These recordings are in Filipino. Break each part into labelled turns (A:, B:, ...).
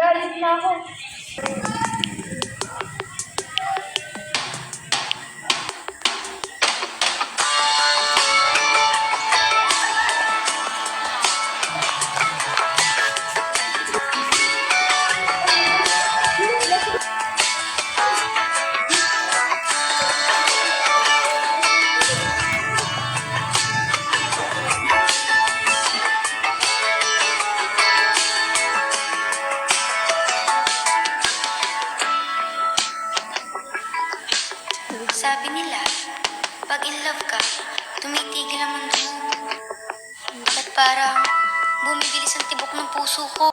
A: Lalit na ako.
B: Sabi nila, pag in love ka, tumitigil ang mundo mo. At parang bumibilis ang tibok ng puso ko.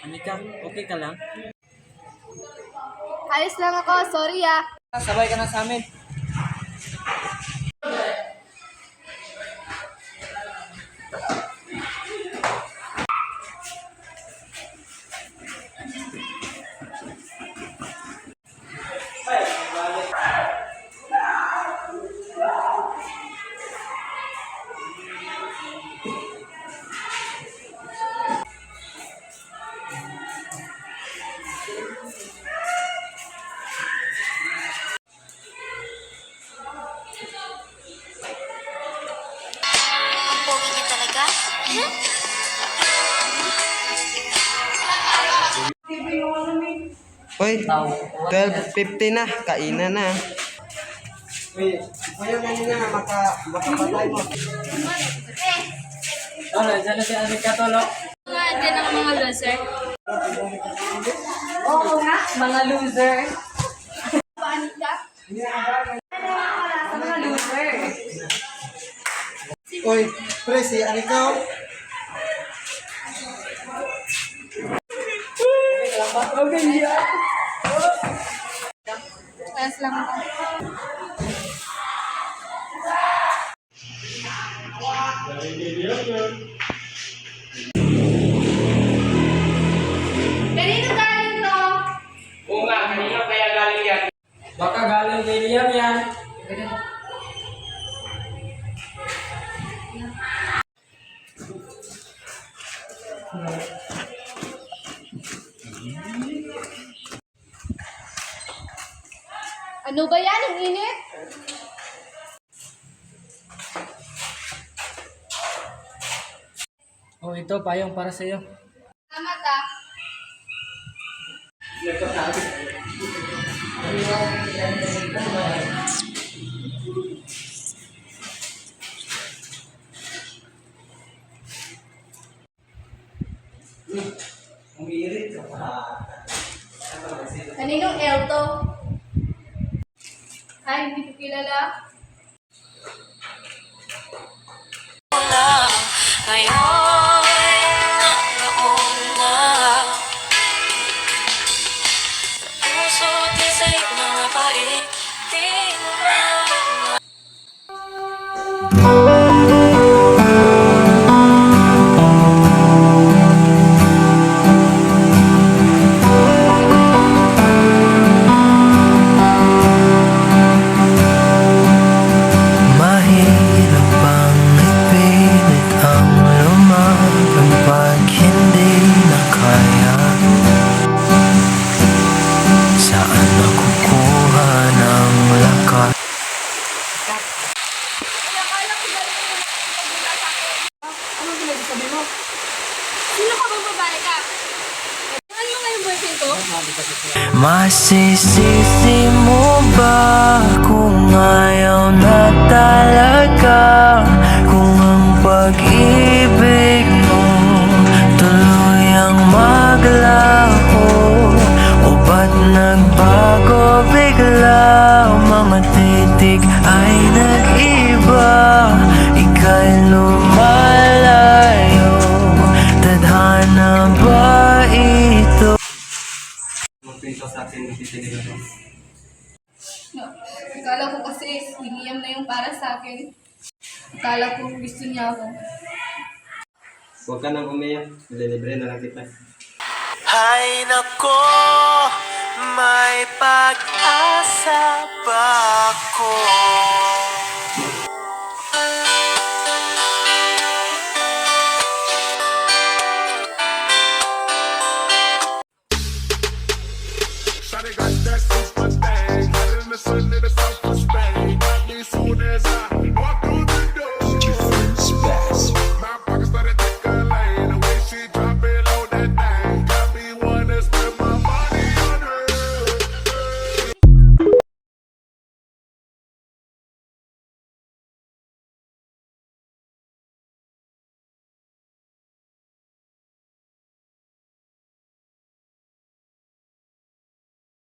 C: Anika, okay ka lang?
A: Ayos lang ako, sorry ah.
C: Sabay ka na sa amin.
B: Ang pogi niya talaga.
D: Uy, 12:50 na. Kainan na. Uy, ayaw na nila makapatay mo.
C: Ano, dyan na si Anika Tolo.
A: Nga, din ang mga loser.
C: Oo nga, mga loser.
A: Paano ka?
C: Mga loser.
D: Uy, pre, si Anika.
C: Okay, yeah.
A: Ayos lang ako. Kanino galing to?
E: Oo nga, kanina kaya galing yan.
C: Baka galing kay Liam yan.
A: Ano ba yan? Ang init?
C: Oh, ito, payong para sa'yo.
A: Salamat ah.
D: Umiirit ka pa.
A: Kaninong L to? Ay, hindi ko kilala.
B: Ngayon, noon na. Puso't isa'y mga paiting na.
F: Mahirap bang ipilit ang lumaban pag hindi na kaya? Saan nakukuha ng lakas?
A: Ano pinagsasabi mo? Sino ka bang babae ka? Ano mo nga yung boyfriend ko?
F: Masisisi mo ba kung ayaw na talaga? Kung ang pag-ibig mo tuluyang maglaho? O ba't nagbago bigla? Mga titig ay nag-iba. Ika'y lumalayo. Tadhana ba ito?
D: Magpinto sa akin, nagtitigil ako.
A: No. Akala ko kasi si Liam na yung para sa akin. Akala ko gusto niya ako.
D: Huwag ka nang umiyak. Lilibre na lang kita.
F: Ay nako, may pag-asa ba ako?
G: Sunday to